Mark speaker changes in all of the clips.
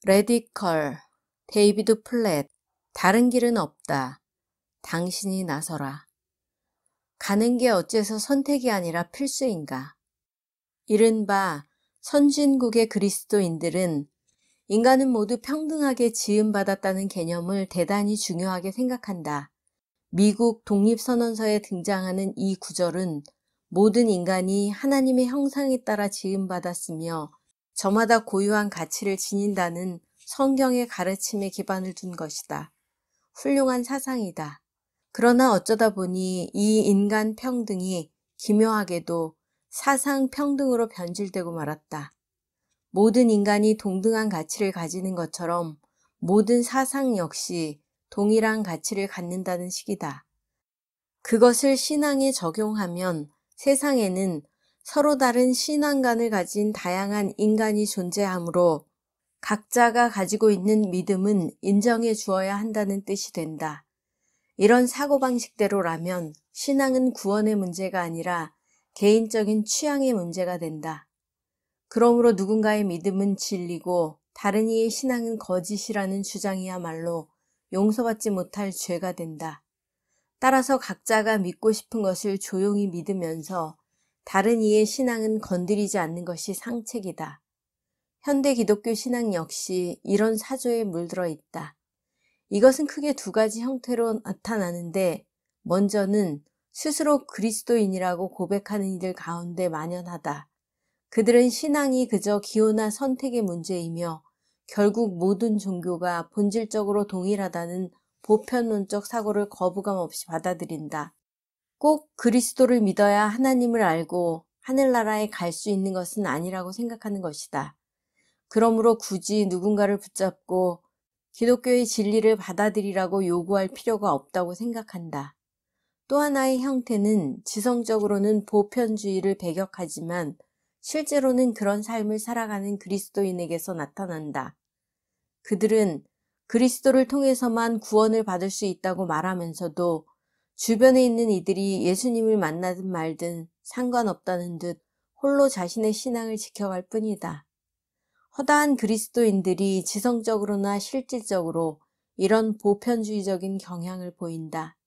Speaker 1: 레디컬, 데이비드 플랫, 다른 길은 없다. 당신이 나서라. 가는 게 어째서 선택이 아니라 필수인가? 이른바 선진국의 그리스도인들은 인간은 모두 평등하게 지음받았다는 개념을 대단히 중요하게 생각한다. 미국 독립선언서에 등장하는 이 구절은 모든 인간이 하나님의 형상에 따라 지음받았으며 저마다 고유한 가치를 지닌다는 성경의 가르침에 기반을 둔 것이다. 훌륭한 사상이다. 그러나 어쩌다 보니 이 인간 평등이 기묘하게도 사상 평등으로 변질되고 말았다. 모든 인간이 동등한 가치를 가지는 것처럼 모든 사상 역시 동일한 가치를 갖는다는 식이다. 그것을 신앙에 적용하면 세상에는 서로 다른 신앙관을 가진 다양한 인간이 존재하므로 각자가 가지고 있는 믿음은 인정해 주어야 한다는 뜻이 된다. 이런 사고방식대로라면 신앙은 구원의 문제가 아니라 개인적인 취향의 문제가 된다. 그러므로 누군가의 믿음은 진리고 다른 이의 신앙은 거짓이라는 주장이야말로 용서받지 못할 죄가 된다. 따라서 각자가 믿고 싶은 것을 조용히 믿으면서 다른 이의 신앙은 건드리지 않는 것이 상책이다. 현대 기독교 신앙 역시 이런 사조에 물들어 있다. 이것은 크게 두 가지 형태로 나타나는데 먼저는 스스로 그리스도인이라고 고백하는 이들 가운데 만연하다. 그들은 신앙이 그저 기호나 선택의 문제이며 결국 모든 종교가 본질적으로 동일하다는 보편론적 사고를 거부감 없이 받아들인다. 꼭 그리스도를 믿어야 하나님을 알고 하늘나라에 갈 수 있는 것은 아니라고 생각하는 것이다. 그러므로 굳이 누군가를 붙잡고 기독교의 진리를 받아들이라고 요구할 필요가 없다고 생각한다. 또 하나의 형태는 지성적으로는 보편주의를 배격하지만 실제로는 그런 삶을 살아가는 그리스도인에게서 나타난다. 그들은 그리스도를 통해서만 구원을 받을 수 있다고 말하면서도 주변에 있는 이들이 예수님을 만나든 말든 상관없다는 듯 홀로 자신의 신앙을 지켜갈 뿐이다. 허다한 그리스도인들이 지성적으로나 실질적으로 이런 보편주의적인 경향을 보인다.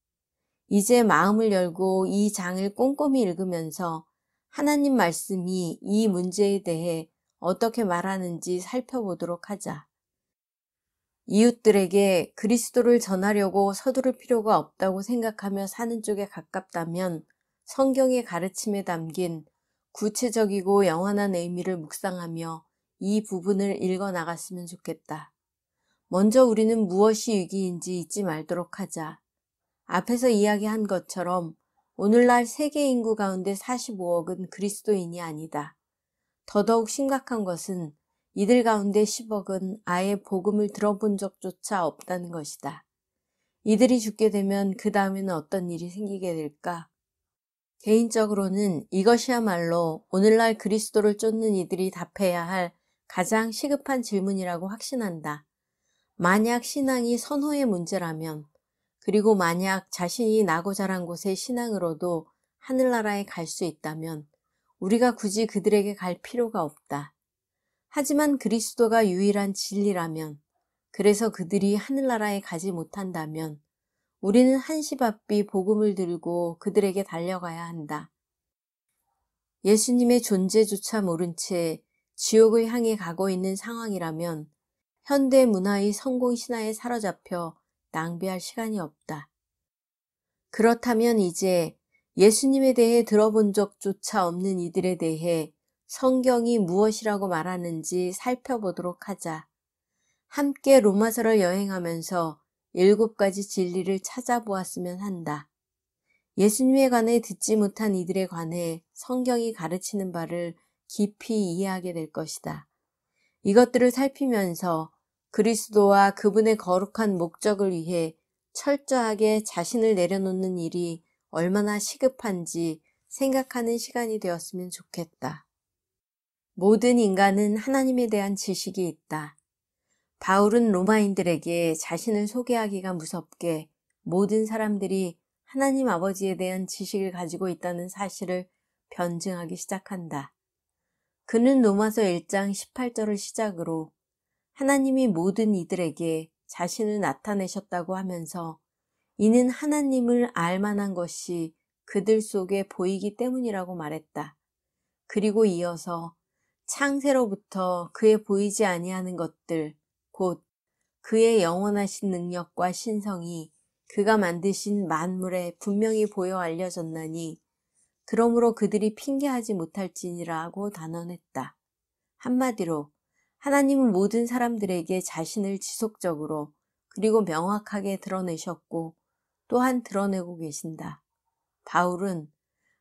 Speaker 1: 이제 마음을 열고 이 장을 꼼꼼히 읽으면서 하나님 말씀이 이 문제에 대해 어떻게 말하는지 살펴보도록 하자. 이웃들에게 그리스도를 전하려고 서두를 필요가 없다고 생각하며 사는 쪽에 가깝다면 성경의 가르침에 담긴 구체적이고 영원한 의미를 묵상하며 이 부분을 읽어 나갔으면 좋겠다. 먼저 우리는 무엇이 위기인지 잊지 말도록 하자. 앞에서 이야기한 것처럼 오늘날 세계 인구 가운데 45억은 그리스도인이 아니다. 더더욱 심각한 것은 이들 가운데 10억은 아예 복음을 들어본 적조차 없다는 것이다. 이들이 죽게 되면 그 다음에는 어떤 일이 생기게 될까? 개인적으로는 이것이야말로 오늘날 그리스도를 쫓는 이들이 답해야 할 가장 시급한 질문이라고 확신한다. 만약 신앙이 선호의 문제라면, 그리고 만약 자신이 나고 자란 곳의 신앙으로도 하늘나라에 갈 수 있다면 우리가 굳이 그들에게 갈 필요가 없다. 하지만 그리스도가 유일한 진리라면, 그래서 그들이 하늘나라에 가지 못한다면 우리는 한시바삐 복음을 들고 그들에게 달려가야 한다. 예수님의 존재조차 모른 채 지옥을 향해 가고 있는 상황이라면 현대 문화의 성공 신화에 사로잡혀 낭비할 시간이 없다. 그렇다면 이제 예수님에 대해 들어본 적조차 없는 이들에 대해 성경이 무엇이라고 말하는지 살펴보도록 하자. 함께 로마서를 여행하면서 7가지 진리를 찾아보았으면 한다. 예수님에 관해 듣지 못한 이들에 관해 성경이 가르치는 바를 깊이 이해하게 될 것이다. 이것들을 살피면서 그리스도와 그분의 거룩한 목적을 위해 철저하게 자신을 내려놓는 일이 얼마나 시급한지 생각하는 시간이 되었으면 좋겠다. 모든 인간은 하나님에 대한 지식이 있다. 바울은 로마인들에게 자신을 소개하기가 무섭게 모든 사람들이 하나님 아버지에 대한 지식을 가지고 있다는 사실을 변증하기 시작한다. 그는 로마서 1장 18절을 시작으로 하나님이 모든 이들에게 자신을 나타내셨다고 하면서 이는 하나님을 알 만한 것이 그들 속에 보이기 때문이라고 말했다. 그리고 이어서 창세로부터 그의 보이지 아니하는 것들, 곧 그의 영원하신 능력과 신성이 그가 만드신 만물에 분명히 보여 알려졌나니 그러므로 그들이 핑계하지 못할지니라고 단언했다. 한마디로 하나님은 모든 사람들에게 자신을 지속적으로 그리고 명확하게 드러내셨고 또한 드러내고 계신다. 바울은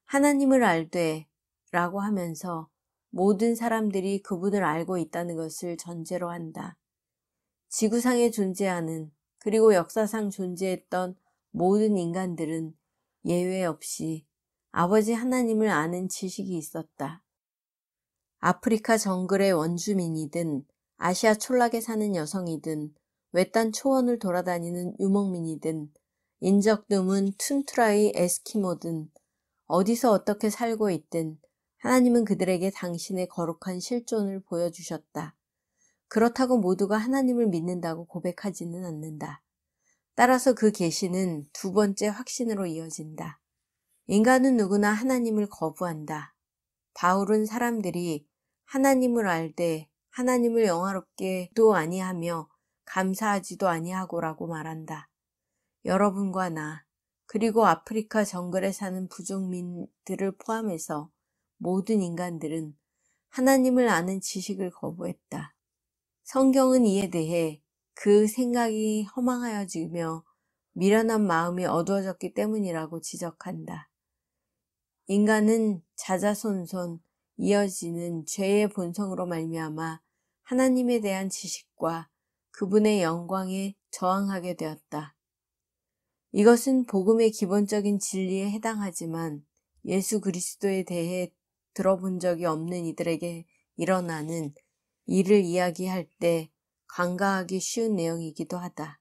Speaker 1: 하나님을 알되 라고 하면서 모든 사람들이 그분을 알고 있다는 것을 전제로 한다. 지구상에 존재하는 그리고 역사상 존재했던 모든 인간들은 예외 없이 아버지 하나님을 아는 지식이 있었다. 아프리카 정글의 원주민이든 아시아 촌락에 사는 여성이든 외딴 초원을 돌아다니는 유목민이든 인적 드문 툰트라의 에스키모든 어디서 어떻게 살고 있든 하나님은 그들에게 당신의 거룩한 실존을 보여주셨다. 그렇다고 모두가 하나님을 믿는다고 고백하지는 않는다. 따라서 그 계시는 두 번째 확신으로 이어진다. 인간은 누구나 하나님을 거부한다. 바울은 사람들이 하나님을 알되 하나님을 영화롭게도 아니하며 감사하지도 아니하고라고 말한다. 여러분과 나 그리고 아프리카 정글에 사는 부족민들을 포함해서 모든 인간들은 하나님을 아는 지식을 거부했다. 성경은 이에 대해 그 생각이 허망하여지며 미련한 마음이 어두워졌기 때문이라고 지적한다. 인간은 자자손손 이어지는 죄의 본성으로 말미암아 하나님에 대한 지식과 그분의 영광에 저항하게 되었다. 이것은 복음의 기본적인 진리에 해당하지만 예수 그리스도에 대해 들어본 적이 없는 이들에게 일어나는 일을 이야기할 때 간과하기 쉬운 내용이기도 하다.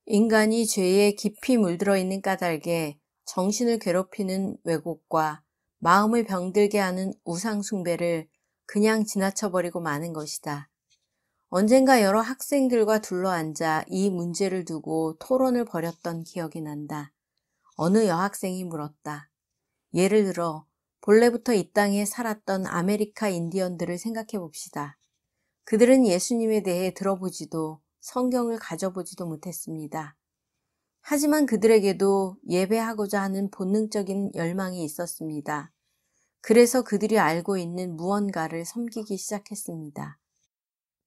Speaker 1: 인간이 죄에 깊이 물들어 있는 까닭에 정신을 괴롭히는 왜곡과 마음을 병들게 하는 우상 숭배를 그냥 지나쳐버리고 마는 것이다. 언젠가 여러 학생들과 둘러앉아 이 문제를 두고 토론을 벌였던 기억이 난다. 어느 여학생이 물었다. 예를 들어 본래부터 이 땅에 살았던 아메리카 인디언들을 생각해 봅시다. 그들은 예수님에 대해 들어보지도 성경을 가져보지도 못했습니다. 하지만 그들에게도 예배하고자 하는 본능적인 열망이 있었습니다. 그래서 그들이 알고 있는 무언가를 섬기기 시작했습니다.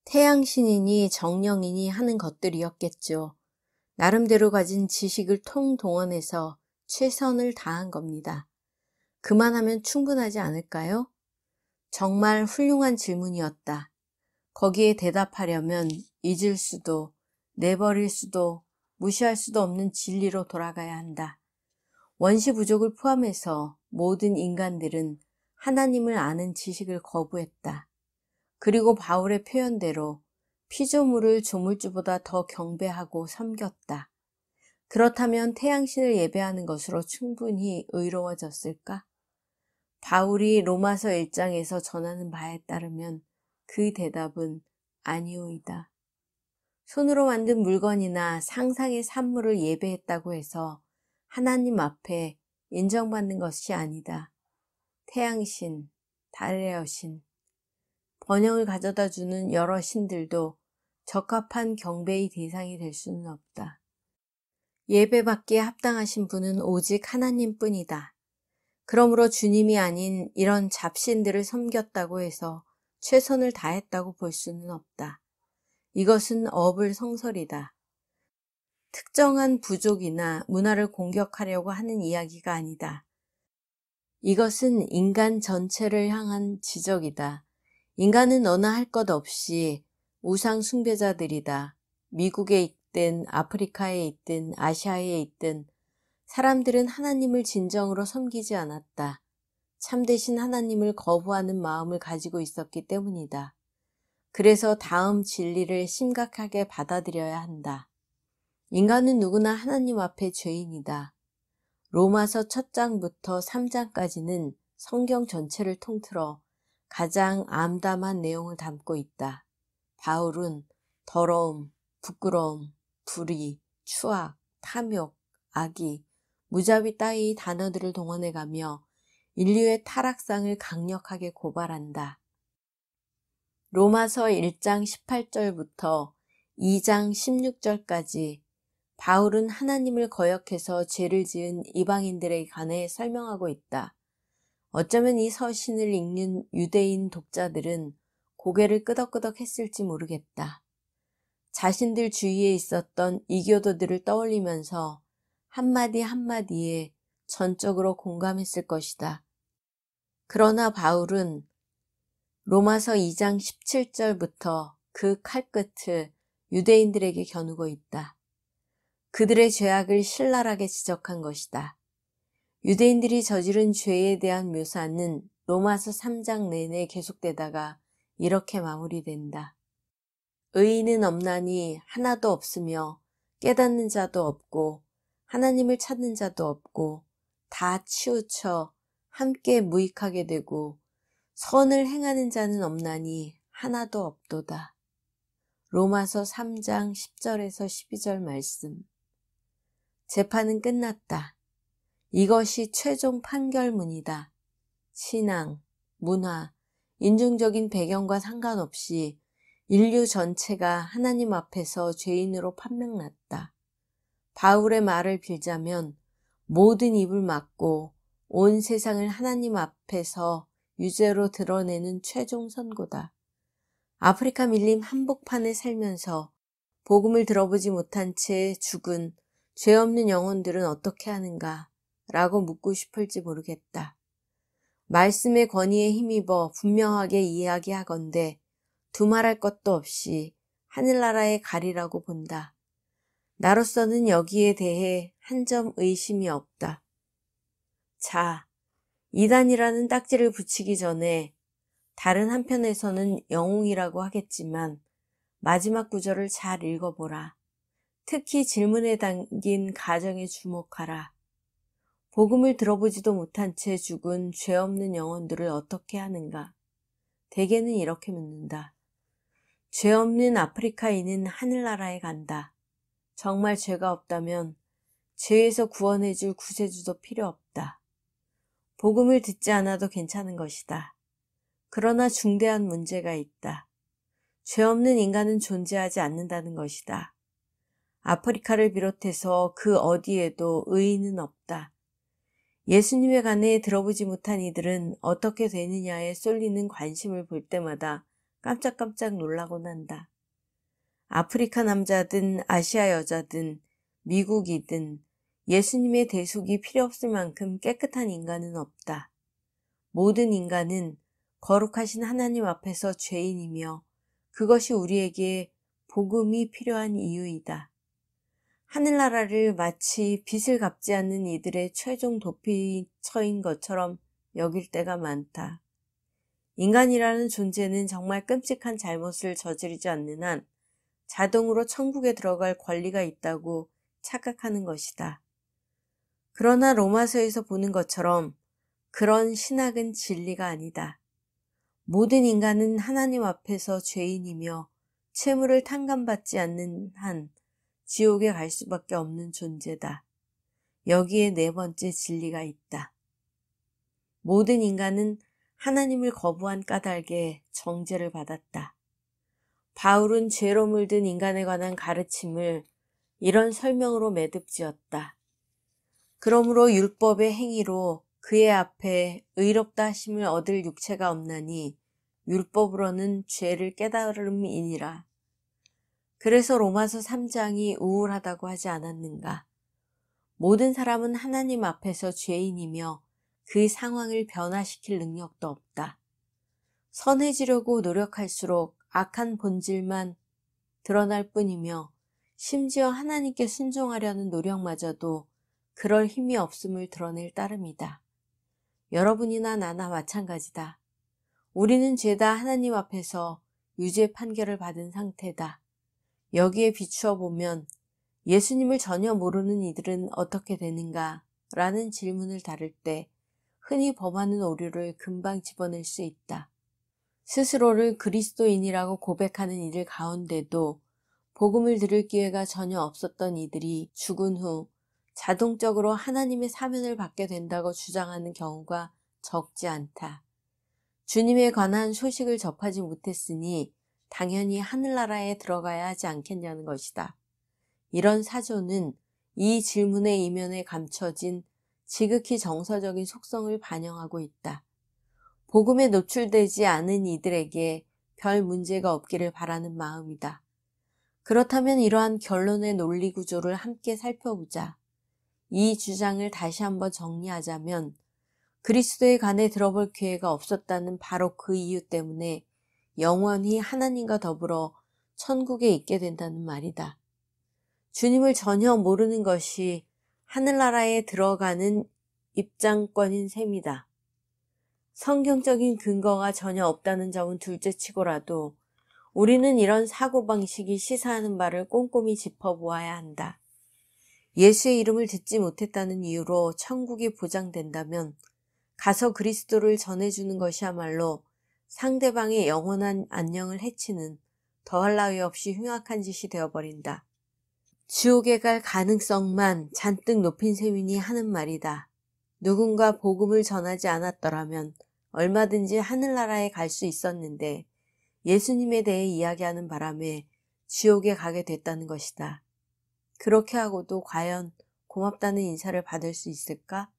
Speaker 1: 태양신이니 정령이니 하는 것들이었겠죠. 나름대로 가진 지식을 통동원해서 최선을 다한 겁니다. 그만하면 충분하지 않을까요? 정말 훌륭한 질문이었다. 거기에 대답하려면 잊을 수도, 내버릴 수도, 무시할 수도 없는 진리로 돌아가야 한다. 원시 부족을 포함해서 모든 인간들은 하나님을 아는 지식을 거부했다. 그리고 바울의 표현대로 피조물을 조물주보다 더 경배하고 섬겼다. 그렇다면 태양신을 예배하는 것으로 충분히 의로워졌을까? 바울이 로마서 1장에서 전하는 바에 따르면 그 대답은 아니오이다. 손으로 만든 물건이나 상상의 산물을 예배했다고 해서 하나님 앞에 인정받는 것이 아니다. 태양신, 달의 여신, 번영을 가져다 주는 여러 신들도 적합한 경배의 대상이 될 수는 없다. 예배받기에 합당하신 분은 오직 하나님뿐이다. 그러므로 주님이 아닌 이런 잡신들을 섬겼다고 해서 최선을 다했다고 볼 수는 없다. 이것은 어불성설이다. 특정한 부족이나 문화를 공격하려고 하는 이야기가 아니다. 이것은 인간 전체를 향한 지적이다. 인간은 너나 할 것 없이 우상 숭배자들이다. 미국에 있든 아프리카에 있든 아시아에 있든 사람들은 하나님을 진정으로 섬기지 않았다. 참되신 하나님을 거부하는 마음을 가지고 있었기 때문이다. 그래서 다음 진리를 심각하게 받아들여야 한다. 인간은 누구나 하나님 앞에 죄인이다. 로마서 첫 장부터 3장까지는 성경 전체를 통틀어 가장 암담한 내용을 담고 있다. 바울은 더러움, 부끄러움, 불의, 추악, 탐욕, 악의, 무자비 따위 단어들을 동원해가며 인류의 타락상을 강력하게 고발한다. 로마서 1장 18절부터 2장 16절까지 바울은 하나님을 거역해서 죄를 지은 이방인들에 관해 설명하고 있다. 어쩌면 이 서신을 읽는 유대인 독자들은 고개를 끄덕끄덕 했을지 모르겠다. 자신들 주위에 있었던 이교도들을 떠올리면서 한마디 한마디에 전적으로 공감했을 것이다. 그러나 바울은 로마서 2장 17절부터 그 칼끝을 유대인들에게 겨누고 있다. 그들의 죄악을 신랄하게 지적한 것이다. 유대인들이 저지른 죄에 대한 묘사는 로마서 3장 내내 계속되다가 이렇게 마무리된다. 의인은 없나니 하나도 없으며 깨닫는 자도 없고 하나님을 찾는 자도 없고 다 치우쳐 함께 무익하게 되고 선을 행하는 자는 없나니 하나도 없도다. 로마서 3장 10절에서 12절 말씀. 재판은 끝났다. 이것이 최종 판결문이다. 신앙, 문화, 인종적인 배경과 상관없이 인류 전체가 하나님 앞에서 죄인으로 판명났다. 바울의 말을 빌자면 모든 입을 막고 온 세상을 하나님 앞에서 유죄로 드러내는 최종 선고다. 아프리카 밀림 한복판에 살면서 복음을 들어보지 못한 채 죽은 죄 없는 영혼들은 어떻게 하는가? 라고 묻고 싶을지 모르겠다. 말씀의 권위에 힘입어 분명하게 이야기하건대 두말할 것도 없이 하늘나라에 가리라고 본다. 나로서는 여기에 대해 한 점 의심이 없다. 자, 이단이라는 딱지를 붙이기 전에 다른 한편에서는 영웅이라고 하겠지만 마지막 구절을 잘 읽어보라. 특히 질문에 담긴 가정에 주목하라. 복음을 들어보지도 못한 채 죽은 죄 없는 영혼들을 어떻게 하는가? 대개는 이렇게 묻는다. 죄 없는 아프리카인은 하늘나라에 간다. 정말 죄가 없다면 죄에서 구원해줄 구세주도 필요 없다. 복음을 듣지 않아도 괜찮은 것이다. 그러나 중대한 문제가 있다. 죄 없는 인간은 존재하지 않는다는 것이다. 아프리카를 비롯해서 그 어디에도 의인은 없다. 예수님에 관해 들어보지 못한 이들은 어떻게 되느냐에 쏠리는 관심을 볼 때마다 깜짝깜짝 놀라곤 한다. 아프리카 남자든 아시아 여자든 미국이든 예수님의 대속이 필요 없을 만큼 깨끗한 인간은 없다. 모든 인간은 거룩하신 하나님 앞에서 죄인이며 그것이 우리에게 복음이 필요한 이유이다. 하늘나라를 마치 빚을 갚지 않는 이들의 최종 도피처인 것처럼 여길 때가 많다. 인간이라는 존재는 정말 끔찍한 잘못을 저지르지 않는 한 자동으로 천국에 들어갈 권리가 있다고 착각하는 것이다. 그러나 로마서에서 보는 것처럼 그런 신학은 진리가 아니다. 모든 인간은 하나님 앞에서 죄인이며 채무를 탕감받지 않는 한 지옥에 갈 수밖에 없는 존재다. 여기에 네 번째 진리가 있다. 모든 인간은 하나님을 거부한 까닭에 정죄를 받았다. 바울은 죄로 물든 인간에 관한 가르침을 이런 설명으로 매듭지었다. 그러므로 율법의 행위로 그의 앞에 의롭다 하심을 얻을 육체가 없나니 율법으로는 죄를 깨달음이니라. 그래서 로마서 3장이 우울하다고 하지 않았는가? 모든 사람은 하나님 앞에서 죄인이며 그 상황을 변화시킬 능력도 없다. 선해지려고 노력할수록 악한 본질만 드러날 뿐이며 심지어 하나님께 순종하려는 노력마저도 그럴 힘이 없음을 드러낼 따름이다. 여러분이나 나나 마찬가지다. 우리는 죄다 하나님 앞에서 유죄 판결을 받은 상태다. 여기에 비추어 보면 예수님을 전혀 모르는 이들은 어떻게 되는가? 라는 질문을 다룰 때 흔히 범하는 오류를 금방 집어낼 수 있다. 스스로를 그리스도인이라고 고백하는 이들 가운데도 복음을 들을 기회가 전혀 없었던 이들이 죽은 후 자동적으로 하나님의 사면을 받게 된다고 주장하는 경우가 적지 않다. 주님에 관한 소식을 접하지 못했으니 당연히 하늘나라에 들어가야 하지 않겠냐는 것이다. 이런 사조는 이 질문의 이면에 감춰진 지극히 정서적인 속성을 반영하고 있다. 복음에 노출되지 않은 이들에게 별 문제가 없기를 바라는 마음이다. 그렇다면 이러한 결론의 논리 구조를 함께 살펴보자. 이 주장을 다시 한번 정리하자면 그리스도에 관해 들어볼 기회가 없었다는 바로 그 이유 때문에 영원히 하나님과 더불어 천국에 있게 된다는 말이다. 주님을 전혀 모르는 것이 하늘나라에 들어가는 입장권인 셈이다. 성경적인 근거가 전혀 없다는 점은 둘째치고라도 우리는 이런 사고방식이 시사하는 바를 꼼꼼히 짚어보아야 한다. 예수의 이름을 듣지 못했다는 이유로 천국이 보장된다면 가서 그리스도를 전해주는 것이야말로 상대방의 영원한 안녕을 해치는 더할 나위 없이 흉악한 짓이 되어버린다. 지옥에 갈 가능성만 잔뜩 높인 셈이니 하는 말이다. 누군가 복음을 전하지 않았더라면 얼마든지 하늘나라에 갈 수 있었는데 예수님에 대해 이야기하는 바람에 지옥에 가게 됐다는 것이다. 그렇게 하고도 과연 고맙다는 인사를 받을 수 있을까?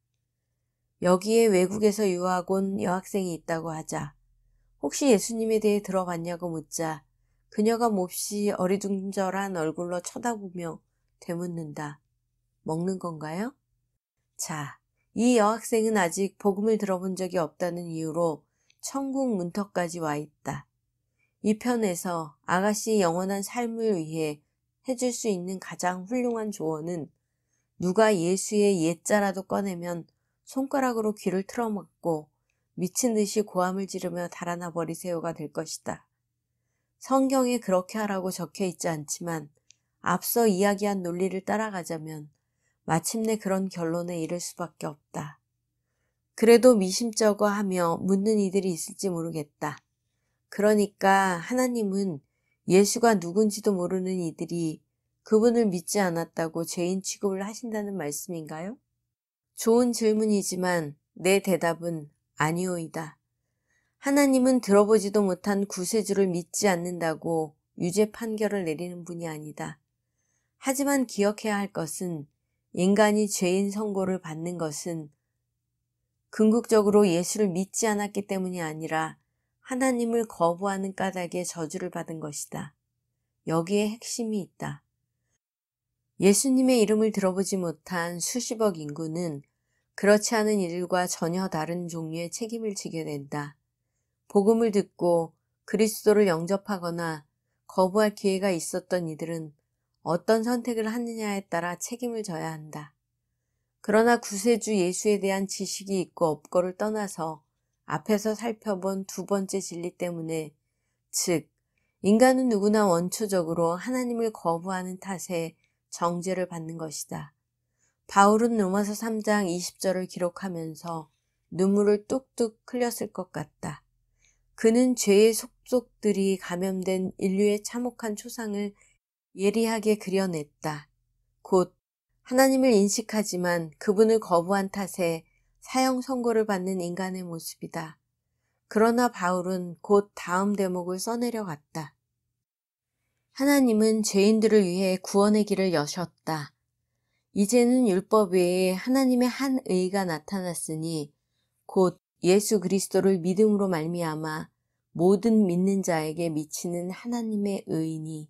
Speaker 1: 여기에 외국에서 유학 온 여학생이 있다고 하자. 혹시 예수님에 대해 들어봤냐고 묻자 그녀가 몹시 어리둥절한 얼굴로 쳐다보며 되묻는다. 먹는 건가요? 자, 이 여학생은 아직 복음을 들어본 적이 없다는 이유로 천국 문턱까지 와 있다. 이 편에서 아가씨의 영원한 삶을 위해 해줄 수 있는 가장 훌륭한 조언은 누가 예수의 예자라도 꺼내면 손가락으로 귀를 틀어막고 미친 듯이 고함을 지르며 달아나 버리세요가 될 것이다. 성경에 그렇게 하라고 적혀 있지 않지만 앞서 이야기한 논리를 따라가자면 마침내 그런 결론에 이를 수밖에 없다. 그래도 미심쩍어 하며 묻는 이들이 있을지 모르겠다. 그러니까 하나님은 예수가 누군지도 모르는 이들이 그분을 믿지 않았다고 죄인 취급을 하신다는 말씀인가요? 좋은 질문이지만 내 대답은 아니오이다. 하나님은 들어보지도 못한 구세주를 믿지 않는다고 유죄 판결을 내리는 분이 아니다. 하지만 기억해야 할 것은 인간이 죄인 선고를 받는 것은 궁극적으로 예수를 믿지 않았기 때문이 아니라 하나님을 거부하는 까닭에 저주를 받은 것이다. 여기에 핵심이 있다. 예수님의 이름을 들어보지 못한 수십억 인구는 그렇지 않은 이들과 전혀 다른 종류의 책임을 지게 된다. 복음을 듣고 그리스도를 영접하거나 거부할 기회가 있었던 이들은 어떤 선택을 하느냐에 따라 책임을 져야 한다. 그러나 구세주 예수에 대한 지식이 있고 없고를 떠나서 앞에서 살펴본 두 번째 진리 때문에, 즉 인간은 누구나 원초적으로 하나님을 거부하는 탓에 정죄를 받는 것이다. 바울은 로마서 3장 20절을 기록하면서 눈물을 뚝뚝 흘렸을 것 같다. 그는 죄의 속속들이 감염된 인류의 참혹한 초상을 예리하게 그려냈다. 곧 하나님을 인식하지만 그분을 거부한 탓에 사형 선고를 받는 인간의 모습이다. 그러나 바울은 곧 다음 대목을 써내려갔다. 하나님은 죄인들을 위해 구원의 길을 여셨다. 이제는 율법 외에 하나님의 한 의가 나타났으니 곧 예수 그리스도를 믿음으로 말미암아 모든 믿는 자에게 미치는 하나님의 의니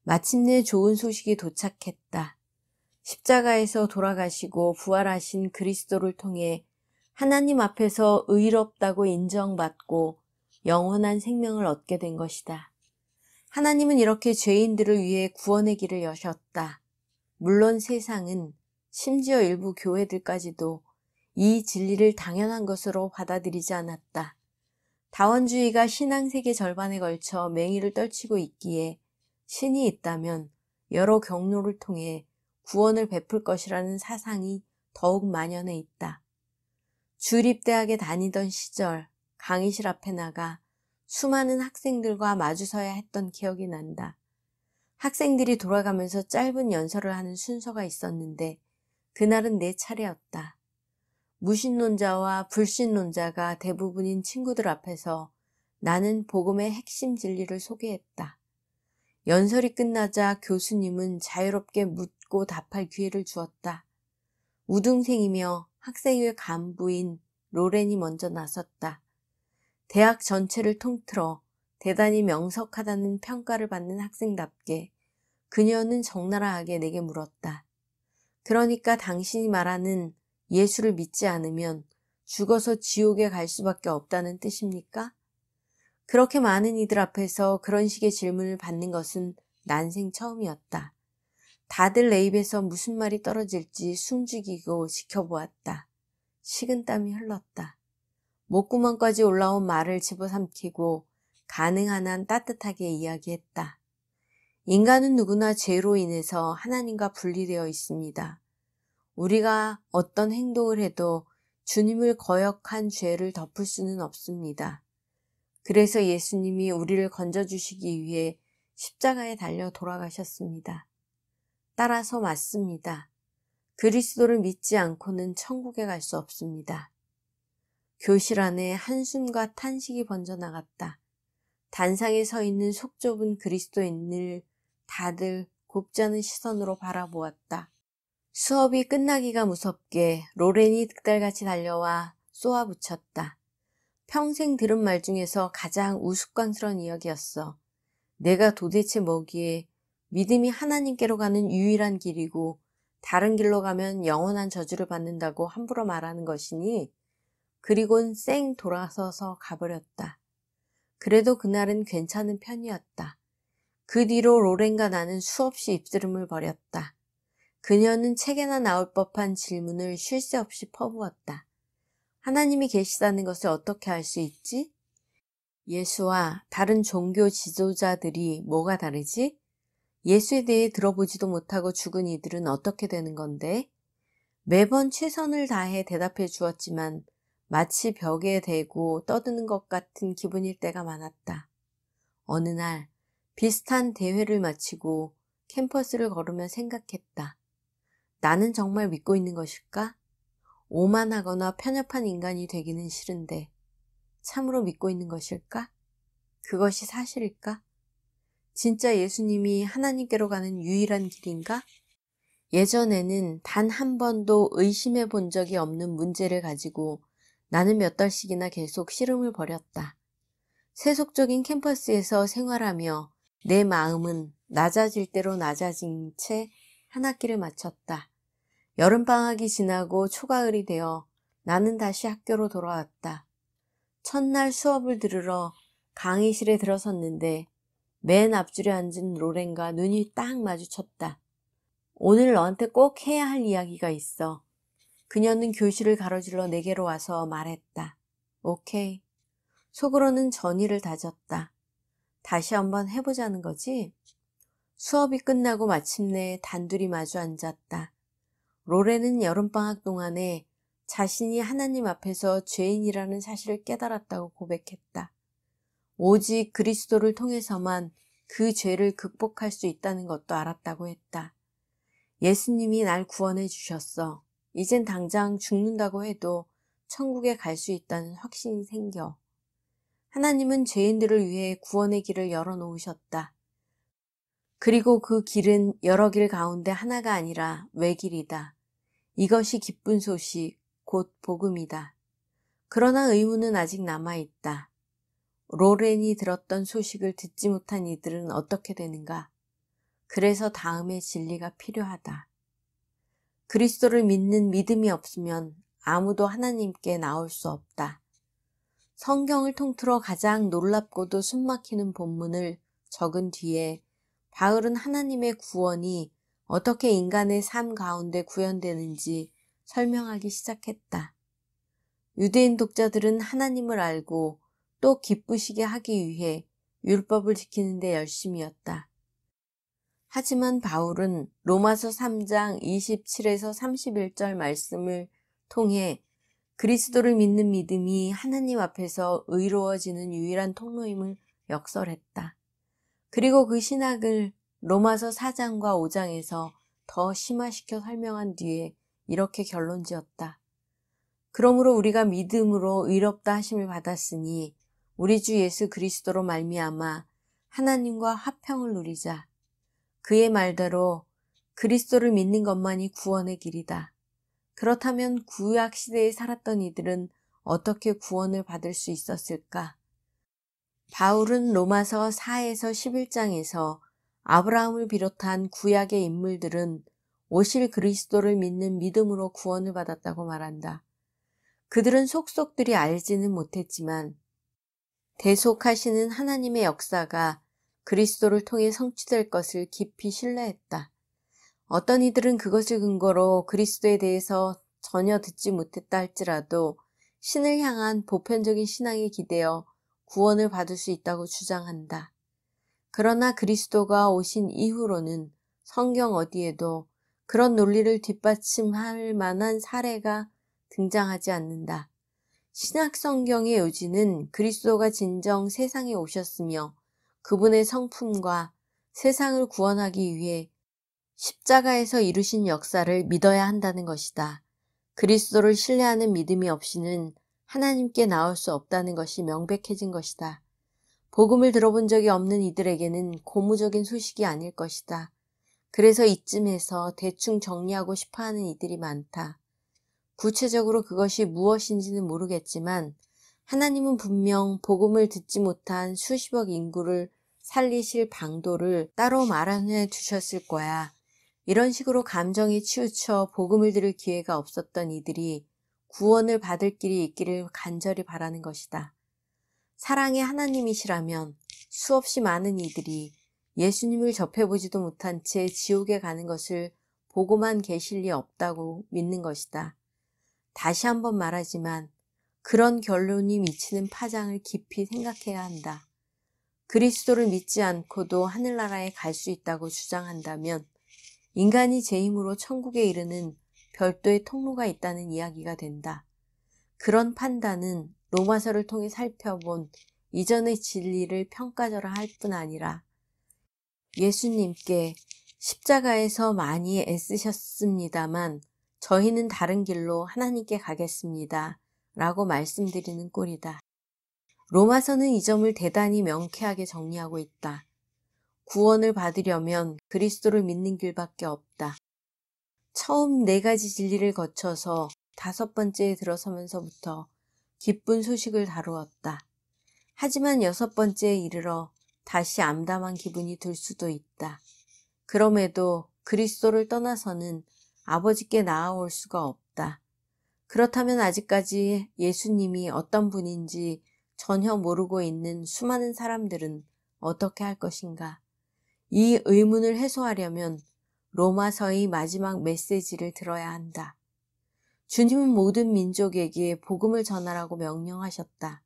Speaker 1: 마침내 좋은 소식이 도착했다. 십자가에서 돌아가시고 부활하신 그리스도를 통해 하나님 앞에서 의롭다고 인정받고 영원한 생명을 얻게 된 것이다. 하나님은 이렇게 죄인들을 위해 구원의 길을 여셨다. 물론 세상은, 심지어 일부 교회들까지도 이 진리를 당연한 것으로 받아들이지 않았다. 다원주의가 신앙세계 절반에 걸쳐 맹위를 떨치고 있기에 신이 있다면 여러 경로를 통해 구원을 베풀 것이라는 사상이 더욱 만연해 있다. 주립대학에 다니던 시절 강의실 앞에 나가 수많은 학생들과 마주서야 했던 기억이 난다. 학생들이 돌아가면서 짧은 연설을 하는 순서가 있었는데 그날은 내 차례였다. 무신론자와 불신론자가 대부분인 친구들 앞에서 나는 복음의 핵심 진리를 소개했다. 연설이 끝나자 교수님은 자유롭게 묻고 답할 기회를 주었다. 우등생이며 학생회 간부인 로렌이 먼저 나섰다. 대학 전체를 통틀어 대단히 명석하다는 평가를 받는 학생답게 그녀는 적나라하게 내게 물었다. 그러니까 당신이 말하는 예수를 믿지 않으면 죽어서 지옥에 갈 수밖에 없다는 뜻입니까? 그렇게 많은 이들 앞에서 그런 식의 질문을 받는 것은 난생 처음이었다. 다들 내 입에서 무슨 말이 떨어질지 숨죽이고 지켜보았다. 식은땀이 흘렀다. 목구멍까지 올라온 말을 집어삼키고 가능한 한 따뜻하게 이야기했다. 인간은 누구나 죄로 인해서 하나님과 분리되어 있습니다. 우리가 어떤 행동을 해도 주님을 거역한 죄를 덮을 수는 없습니다. 그래서 예수님이 우리를 건져주시기 위해 십자가에 달려 돌아가셨습니다. 따라서 맞습니다. 그리스도를 믿지 않고는 천국에 갈 수 없습니다. 교실 안에 한숨과 탄식이 번져나갔다. 단상에 서 있는 속 좁은 그리스도인을 다들 곱지 않은 시선으로 바라보았다. 수업이 끝나기가 무섭게 로렌이 득달같이 달려와 쏘아붙였다. 평생 들은 말 중에서 가장 우스꽝스러운 이야기였어. 내가 도대체 뭐기에 믿음이 하나님께로 가는 유일한 길이고 다른 길로 가면 영원한 저주를 받는다고 함부로 말하는 것이니? 그리곤 쌩 돌아서서 가버렸다. 그래도 그날은 괜찮은 편이었다. 그 뒤로 로렌과 나는 수없이 입스름을 벌였다. 그녀는 책에나 나올 법한 질문을 쉴 새 없이 퍼부었다. 하나님이 계시다는 것을 어떻게 알 수 있지? 예수와 다른 종교 지도자들이 뭐가 다르지? 예수에 대해 들어보지도 못하고 죽은 이들은 어떻게 되는 건데? 매번 최선을 다해 대답해 주었지만 마치 벽에 대고 떠드는 것 같은 기분일 때가 많았다. 어느 날 비슷한 대회를 마치고 캠퍼스를 걸으며 생각했다. 나는 정말 믿고 있는 것일까? 오만하거나 편협한 인간이 되기는 싫은데 참으로 믿고 있는 것일까? 그것이 사실일까? 진짜 예수님이 하나님께로 가는 유일한 길인가? 예전에는 단 한 번도 의심해 본 적이 없는 문제를 가지고 나는 몇 달씩이나 계속 씨름을 벌였다. 세속적인 캠퍼스에서 생활하며 내 마음은 낮아질 대로 낮아진 채 한 학기를 마쳤다. 여름방학이 지나고 초가을이 되어 나는 다시 학교로 돌아왔다. 첫날 수업을 들으러 강의실에 들어섰는데 맨 앞줄에 앉은 로렌과 눈이 딱 마주쳤다. 오늘 너한테 꼭 해야 할 이야기가 있어. 그녀는 교실을 가로질러 내게로 와서 말했다. 오케이. 속으로는 전의를 다졌다. 다시 한번 해보자는 거지? 수업이 끝나고 마침내 단둘이 마주 앉았다. 로렌은 여름방학 동안에 자신이 하나님 앞에서 죄인이라는 사실을 깨달았다고 고백했다. 오직 그리스도를 통해서만 그 죄를 극복할 수 있다는 것도 알았다고 했다. 예수님이 날 구원해 주셨어. 이젠 당장 죽는다고 해도 천국에 갈 수 있다는 확신이 생겨. 하나님은 죄인들을 위해 구원의 길을 열어놓으셨다. 그리고 그 길은 여러 길 가운데 하나가 아니라 외길이다. 이것이 기쁜 소식, 곧 복음이다. 그러나 의문은 아직 남아있다. 로렌이 들었던 소식을 듣지 못한 이들은 어떻게 되는가? 그래서 다음의 진리가 필요하다. 그리스도를 믿는 믿음이 없으면 아무도 하나님께 나올 수 없다. 성경을 통틀어 가장 놀랍고도 숨막히는 본문을 적은 뒤에 바울은 하나님의 구원이 어떻게 인간의 삶 가운데 구현되는지 설명하기 시작했다. 유대인 독자들은 하나님을 알고 또 기쁘시게 하기 위해 율법을 지키는 데 열심이었다. 하지만 바울은 로마서 3장 27에서 31절 말씀을 통해 그리스도를 믿는 믿음이 하나님 앞에서 의로워지는 유일한 통로임을 역설했다. 그리고 그 신학을 로마서 4장과 5장에서 더 심화시켜 설명한 뒤에 이렇게 결론지었다. 그러므로 우리가 믿음으로 의롭다 하심을 받았으니 우리 주 예수 그리스도로 말미암아 하나님과 화평을 누리자. 그의 말대로 그리스도를 믿는 것만이 구원의 길이다. 그렇다면 구약 시대에 살았던 이들은 어떻게 구원을 받을 수 있었을까? 바울은 로마서 4에서 11장에서 아브라함을 비롯한 구약의 인물들은 오실 그리스도를 믿는 믿음으로 구원을 받았다고 말한다. 그들은 속속들이 알지는 못했지만 대속하시는 하나님의 역사가 그리스도를 통해 성취될 것을 깊이 신뢰했다. 어떤 이들은 그것을 근거로 그리스도에 대해서 전혀 듣지 못했다 할지라도 신을 향한 보편적인 신앙에 기대어 구원을 받을 수 있다고 주장한다. 그러나 그리스도가 오신 이후로는 성경 어디에도 그런 논리를 뒷받침할 만한 사례가 등장하지 않는다. 신약 성경의 요지는 그리스도가 진정 세상에 오셨으며 그분의 성품과 세상을 구원하기 위해 십자가에서 이루신 역사를 믿어야 한다는 것이다. 그리스도를 신뢰하는 믿음이 없이는 하나님께 나올 수 없다는 것이 명백해진 것이다. 복음을 들어본 적이 없는 이들에게는 고무적인 소식이 아닐 것이다. 그래서 이쯤에서 대충 정리하고 싶어하는 이들이 많다. 구체적으로 그것이 무엇인지는 모르겠지만 하나님은 분명 복음을 듣지 못한 수십억 인구를 살리실 방도를 따로 마련해 두셨을 거야. 이런 식으로 감정에 치우쳐 복음을 들을 기회가 없었던 이들이 구원을 받을 길이 있기를 간절히 바라는 것이다. 사랑의 하나님이시라면 수없이 많은 이들이 예수님을 접해보지도 못한 채 지옥에 가는 것을 보고만 계실 리 없다고 믿는 것이다. 다시 한번 말하지만 그런 결론이 미치는 파장을 깊이 생각해야 한다. 그리스도를 믿지 않고도 하늘나라에 갈 수 있다고 주장한다면 인간이 제 힘으로 천국에 이르는 별도의 통로가 있다는 이야기가 된다. 그런 판단은 로마서를 통해 살펴본 이전의 진리를 평가절하 할 뿐 아니라 예수님께 십자가에서 많이 애쓰셨습니다만 저희는 다른 길로 하나님께 가겠습니다. 라고 말씀드리는 꼴이다. 로마서는 이 점을 대단히 명쾌하게 정리하고 있다. 구원을 받으려면 그리스도를 믿는 길밖에 없다. 처음 4가지 진리를 거쳐서 5번째에 들어서면서부터 기쁜 소식을 다루었다. 하지만 6번째에 이르러 다시 암담한 기분이 들 수도 있다. 그럼에도 그리스도를 떠나서는 아버지께 나아올 수가 없다. 그렇다면 아직까지 예수님이 어떤 분인지 전혀 모르고 있는 수많은 사람들은 어떻게 할 것인가? 이 의문을 해소하려면 로마서의 마지막 메시지를 들어야 한다. 주님은 모든 민족에게 복음을 전하라고 명령하셨다.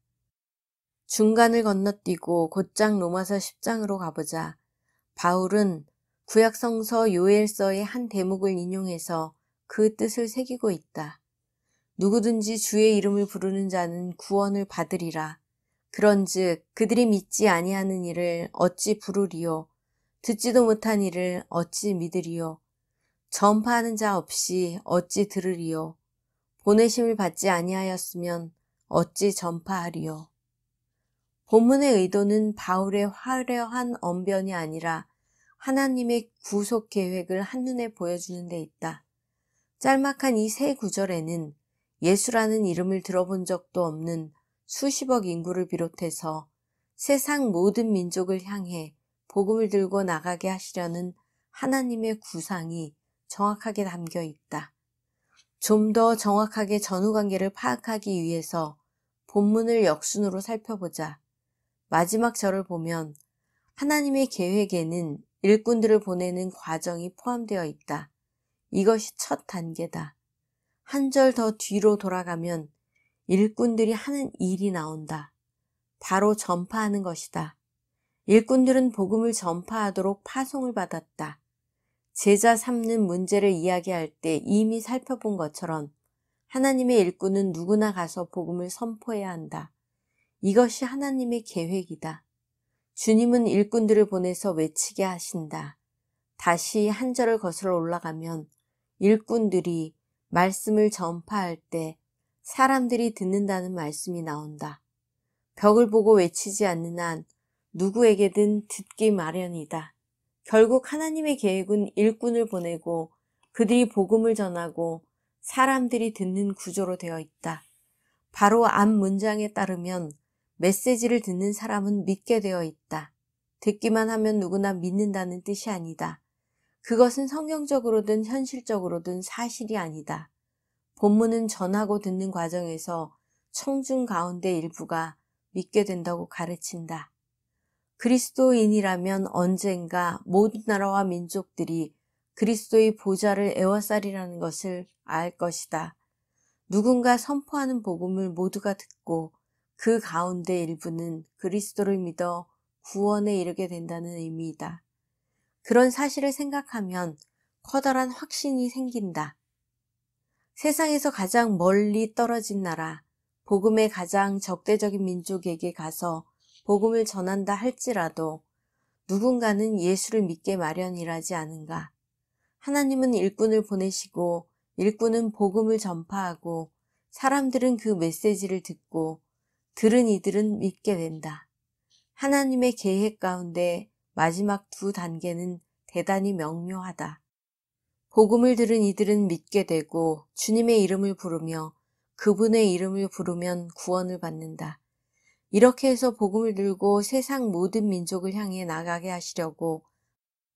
Speaker 1: 중간을 건너뛰고 곧장 로마서 10장으로 가보자. 바울은 구약성서 요엘서의 한 대목을 인용해서 그 뜻을 새기고 있다. 누구든지 주의 이름을 부르는 자는 구원을 받으리라. 그런즉 그들이 믿지 아니하는 이를 어찌 부르리요. 듣지도 못한 이를 어찌 믿으리요. 전파하는 자 없이 어찌 들으리요. 보내심을 받지 아니하였으면 어찌 전파하리요. 본문의 의도는 바울의 화려한 언변이 아니라 하나님의 구속 계획을 한눈에 보여주는 데 있다. 짤막한 이 세 구절에는 예수라는 이름을 들어본 적도 없는 수십억 인구를 비롯해서 세상 모든 민족을 향해 복음을 들고 나가게 하시려는 하나님의 구상이 정확하게 담겨 있다. 좀 더 정확하게 전후관계를 파악하기 위해서 본문을 역순으로 살펴보자. 마지막 절을 보면 하나님의 계획에는 일꾼들을 보내는 과정이 포함되어 있다. 이것이 첫 단계다. 한 절 더 뒤로 돌아가면 일꾼들이 하는 일이 나온다. 바로 전파하는 것이다. 일꾼들은 복음을 전파하도록 파송을 받았다. 제자 삼는 문제를 이야기할 때 이미 살펴본 것처럼 하나님의 일꾼은 누구나 가서 복음을 선포해야 한다. 이것이 하나님의 계획이다. 주님은 일꾼들을 보내서 외치게 하신다. 다시 한 절을 거슬러 올라가면 일꾼들이 말씀을 전파할 때 사람들이 듣는다는 말씀이 나온다. 벽을 보고 외치지 않는 한 누구에게든 듣기 마련이다. 결국 하나님의 계획은 일꾼을 보내고 그들이 복음을 전하고 사람들이 듣는 구조로 되어 있다. 바로 앞 문장에 따르면 메시지를 듣는 사람은 믿게 되어 있다. 듣기만 하면 누구나 믿는다는 뜻이 아니다. 그것은 성경적으로든 현실적으로든 사실이 아니다. 본문은 전하고 듣는 과정에서 청중 가운데 일부가 믿게 된다고 가르친다. 그리스도인이라면 언젠가 모든 나라와 민족들이 그리스도의 보좌를 에워싸리라는 것을 알 것이다. 누군가 선포하는 복음을 모두가 듣고 그 가운데 일부는 그리스도를 믿어 구원에 이르게 된다는 의미이다. 그런 사실을 생각하면 커다란 확신이 생긴다. 세상에서 가장 멀리 떨어진 나라, 복음의 가장 적대적인 민족에게 가서 복음을 전한다 할지라도 누군가는 예수를 믿게 마련이라지 않은가. 하나님은 일꾼을 보내시고 일꾼은 복음을 전파하고 사람들은 그 메시지를 듣고 들은 이들은 믿게 된다. 하나님의 계획 가운데 마지막 두 단계는 대단히 명료하다. 복음을 들은 이들은 믿게 되고 주님의 이름을 부르며 그분의 이름을 부르면 구원을 받는다. 이렇게 해서 복음을 들고 세상 모든 민족을 향해 나가게 하시려고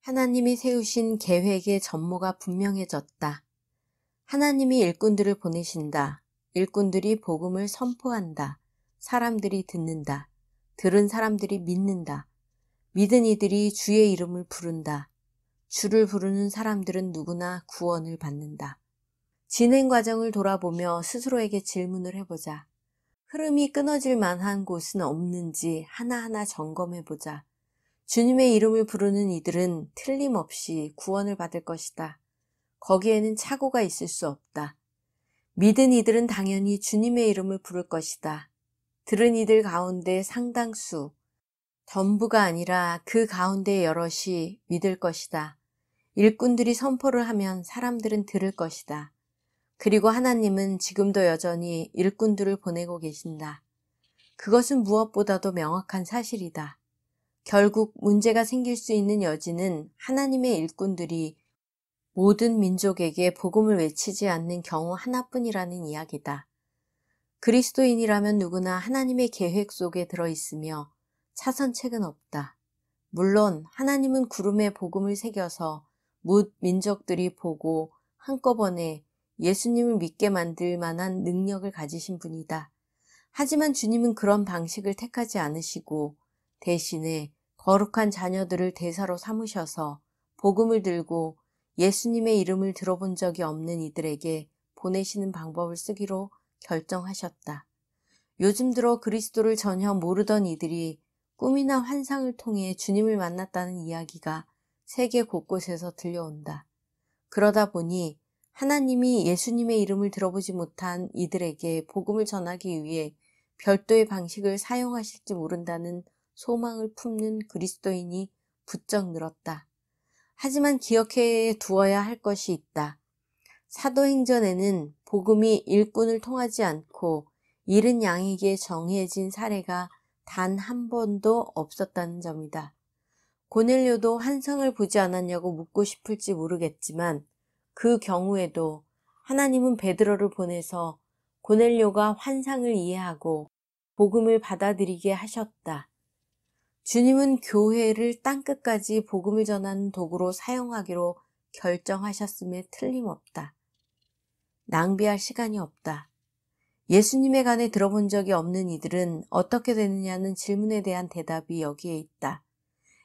Speaker 1: 하나님이 세우신 계획의 전모가 분명해졌다. 하나님이 일꾼들을 보내신다. 일꾼들이 복음을 선포한다. 사람들이 듣는다. 들은 사람들이 믿는다. 믿은 이들이 주의 이름을 부른다. 주를 부르는 사람들은 누구나 구원을 받는다. 진행 과정을 돌아보며 스스로에게 질문을 해보자. 흐름이 끊어질 만한 곳은 없는지 하나하나 점검해보자. 주님의 이름을 부르는 이들은 틀림없이 구원을 받을 것이다. 거기에는 착오가 있을 수 없다. 믿은 이들은 당연히 주님의 이름을 부를 것이다. 들은 이들 가운데 상당수, 전부가 아니라 그 가운데 여럿이 믿을 것이다. 일꾼들이 선포를 하면 사람들은 들을 것이다. 그리고 하나님은 지금도 여전히 일꾼들을 보내고 계신다. 그것은 무엇보다도 명확한 사실이다. 결국 문제가 생길 수 있는 여지는 하나님의 일꾼들이 모든 민족에게 복음을 외치지 않는 경우 하나뿐이라는 이야기다. 그리스도인이라면 누구나 하나님의 계획 속에 들어있으며 차선책은 없다. 물론 하나님은 구름에 복음을 새겨서 뭇 민족들이 보고 한꺼번에 예수님을 믿게 만들 만한 능력을 가지신 분이다. 하지만 주님은 그런 방식을 택하지 않으시고 대신에 거룩한 자녀들을 대사로 삼으셔서 복음을 들고 예수님의 이름을 들어본 적이 없는 이들에게 보내시는 방법을 쓰기로 결정하셨다. 요즘 들어 그리스도를 전혀 모르던 이들이 꿈이나 환상을 통해 주님을 만났다는 이야기가 세계 곳곳에서 들려온다. 그러다 보니 하나님이 예수님의 이름을 들어보지 못한 이들에게 복음을 전하기 위해 별도의 방식을 사용하실지 모른다는 소망을 품는 그리스도인이 부쩍 늘었다. 하지만 기억해 두어야 할 것이 있다. 사도행전에는 복음이 일꾼을 통하지 않고 잃은 양에게 정해진 사례가 단 한 번도 없었다는 점이다. 고넬료도 환상을 보지 않았냐고 묻고 싶을지 모르겠지만 그 경우에도 하나님은 베드로를 보내서 고넬료가 환상을 이해하고 복음을 받아들이게 하셨다. 주님은 교회를 땅끝까지 복음을 전하는 도구로 사용하기로 결정하셨음에 틀림없다. 낭비할 시간이 없다. 예수님에 관해 들어본 적이 없는 이들은 어떻게 되느냐는 질문에 대한 대답이 여기에 있다.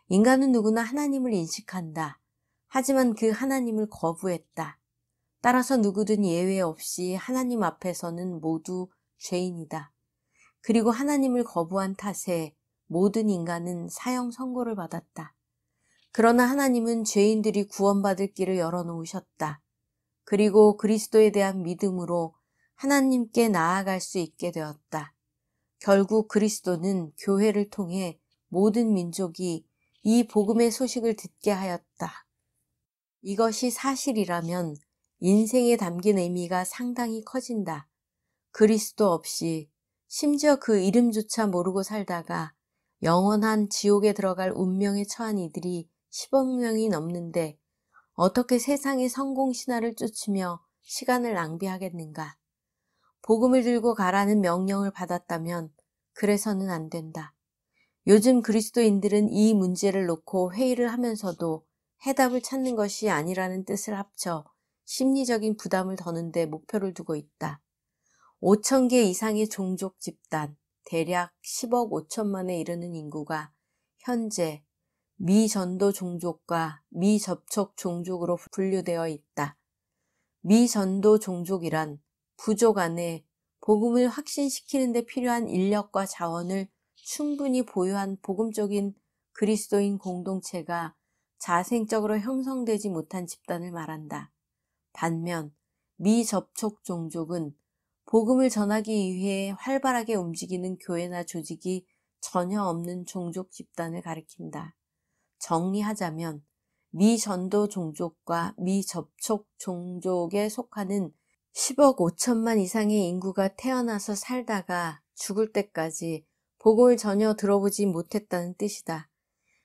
Speaker 1: 인간은 누구나 하나님을 인식한다. 하지만 그 하나님을 거부했다. 따라서 누구든 예외 없이 하나님 앞에서는 모두 죄인이다. 그리고 하나님을 거부한 탓에 모든 인간은 사형 선고를 받았다. 그러나 하나님은 죄인들이 구원받을 길을 열어놓으셨다. 그리고 그리스도에 대한 믿음으로 하나님께 나아갈 수 있게 되었다. 결국 그리스도는 교회를 통해 모든 민족이 이 복음의 소식을 듣게 하였다. 이것이 사실이라면 인생에 담긴 의미가 상당히 커진다. 그리스도 없이 심지어 그 이름조차 모르고 살다가 영원한 지옥에 들어갈 운명에 처한 이들이 10억 명이 넘는데 어떻게 세상의 성공 신화를 쫓으며 시간을 낭비하겠는가? 복음을 들고 가라는 명령을 받았다면 그래서는 안 된다. 요즘 그리스도인들은 이 문제를 놓고 회의를 하면서도 해답을 찾는 것이 아니라는 뜻을 합쳐 심리적인 부담을 더는 데 목표를 두고 있다. 5천 개 이상의 종족 집단, 대략 10억 5천만에 이르는 인구가 현재 미전도 종족과 미접촉 종족으로 분류되어 있다. 미전도 종족이란 부족 안에 복음을 확신시키는 데 필요한 인력과 자원을 충분히 보유한 복음적인 그리스도인 공동체가 자생적으로 형성되지 못한 집단을 말한다. 반면 미접촉 종족은 복음을 전하기 위해 활발하게 움직이는 교회나 조직이 전혀 없는 종족 집단을 가리킨다. 정리하자면 미전도 종족과 미접촉 종족에 속하는 10억 5천만 이상의 인구가 태어나서 살다가 죽을 때까지 복음을 전혀 들어보지 못했다는 뜻이다.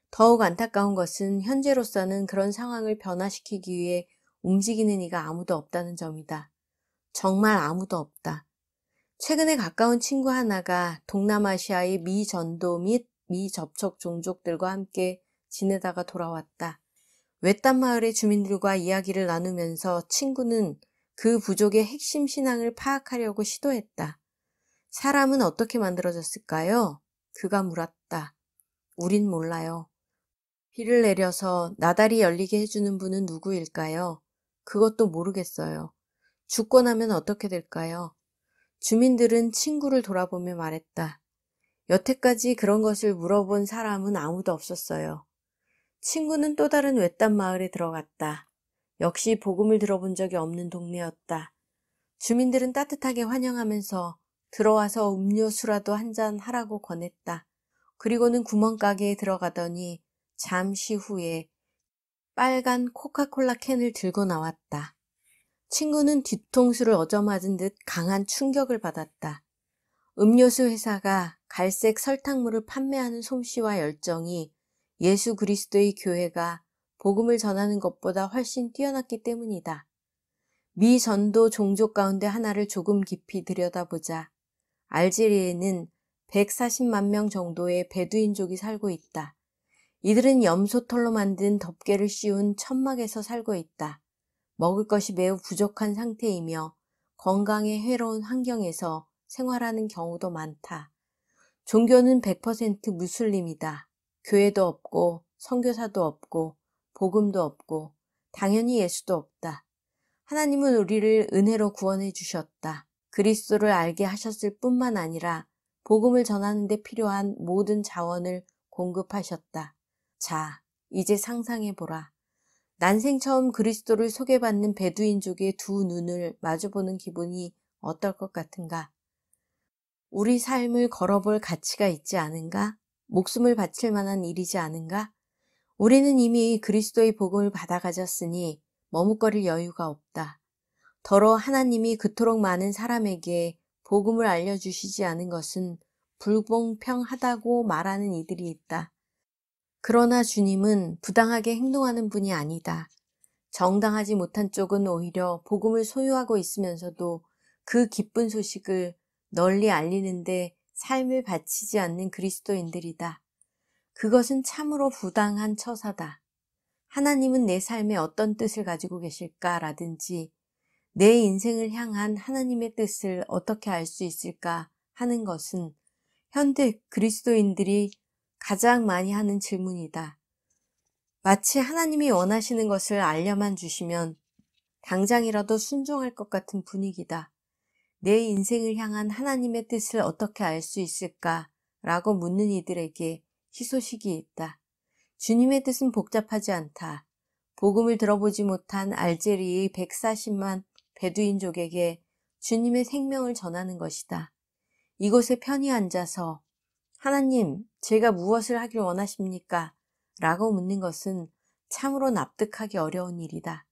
Speaker 1: 더욱 안타까운 것은 현재로서는 그런 상황을 변화시키기 위해 움직이는 이가 아무도 없다는 점이다. 정말 아무도 없다. 최근에 가까운 친구 하나가 동남아시아의 미전도 및 미접촉 종족들과 함께 지내다가 돌아왔다. 외딴 마을의 주민들과 이야기를 나누면서 친구는 그 부족의 핵심 신앙을 파악하려고 시도했다. 사람은 어떻게 만들어졌을까요? 그가 물었다. 우린 몰라요. 비를 내려서 나달이 열리게 해주는 분은 누구일까요? 그것도 모르겠어요. 죽고 나면 어떻게 될까요? 주민들은 친구를 돌아보며 말했다. 여태까지 그런 것을 물어본 사람은 아무도 없었어요. 친구는 또 다른 외딴 마을에 들어갔다. 역시 복음을 들어본 적이 없는 동네였다. 주민들은 따뜻하게 환영하면서 들어와서 음료수라도 한잔 하라고 권했다. 그리고는 구멍가게에 들어가더니 잠시 후에 빨간 코카콜라 캔을 들고 나왔다. 친구는 뒤통수를 얻어맞은 듯 강한 충격을 받았다. 음료수 회사가 갈색 설탕물을 판매하는 솜씨와 열정이 예수 그리스도의 교회가 복음을 전하는 것보다 훨씬 뛰어났기 때문이다. 미전도 종족 가운데 하나를 조금 깊이 들여다보자 알제리에는 140만 명 정도의 베두인족이 살고 있다. 이들은 염소털로 만든 덮개를 씌운 천막에서 살고 있다. 먹을 것이 매우 부족한 상태이며 건강에 해로운 환경에서 생활하는 경우도 많다. 종교는 100% 무슬림이다. 교회도 없고 선교사도 없고 복음도 없고 당연히 예수도 없다. 하나님은 우리를 은혜로 구원해 주셨다. 그리스도를 알게 하셨을 뿐만 아니라 복음을 전하는 데 필요한 모든 자원을 공급하셨다. 자, 이제 상상해보라. 난생 처음 그리스도를 소개받는 베두인족의 두 눈을 마주보는 기분이 어떨 것 같은가? 우리 삶을 걸어볼 가치가 있지 않은가? 목숨을 바칠 만한 일이지 않은가? 우리는 이미 그리스도의 복음을 받아 가졌으니 머뭇거릴 여유가 없다. 더러 하나님이 그토록 많은 사람에게 복음을 알려주시지 않은 것은 불공평하다고 말하는 이들이 있다. 그러나 주님은 부당하게 행동하는 분이 아니다. 정당하지 못한 쪽은 오히려 복음을 소유하고 있으면서도 그 기쁜 소식을 널리 알리는데 삶을 바치지 않는 그리스도인들이다. 그것은 참으로 부당한 처사다. 하나님은 내 삶에 어떤 뜻을 가지고 계실까라든지 내 인생을 향한 하나님의 뜻을 어떻게 알 수 있을까 하는 것은 현대 그리스도인들이 가장 많이 하는 질문이다. 마치 하나님이 원하시는 것을 알려만 주시면 당장이라도 순종할 것 같은 분위기다. 내 인생을 향한 하나님의 뜻을 어떻게 알 수 있을까라고 묻는 이들에게 희소식이 있다. 주님의 뜻은 복잡하지 않다. 복음을 들어보지 못한 알제리의 140만 베두인족에게 주님의 생명을 전하는 것이다. 이곳에 편히 앉아서 하나님, 제가 무엇을 하길 원하십니까? 라고 묻는 것은 참으로 납득하기 어려운 일이다.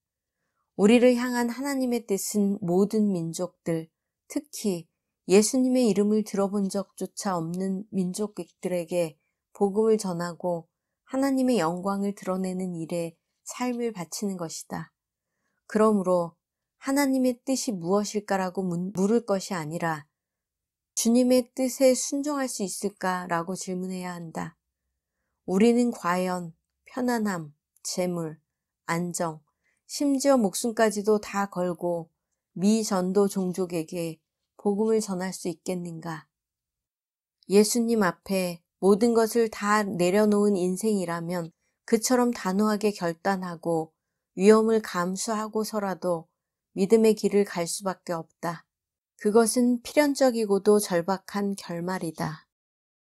Speaker 1: 우리를 향한 하나님의 뜻은 모든 민족들, 특히 예수님의 이름을 들어본 적조차 없는 민족들에게 복음을 전하고 하나님의 영광을 드러내는 일에 삶을 바치는 것이다. 그러므로 하나님의 뜻이 무엇일까라고 물을 것이 아니라 주님의 뜻에 순종할 수 있을까라고 질문해야 한다. 우리는 과연 편안함, 재물, 안정, 심지어 목숨까지도 다 걸고 미전도 종족에게 복음을 전할 수 있겠는가? 예수님 앞에 모든 것을 다 내려놓은 인생이라면 그처럼 단호하게 결단하고 위험을 감수하고서라도 믿음의 길을 갈 수밖에 없다. 그것은 필연적이고도 절박한 결말이다.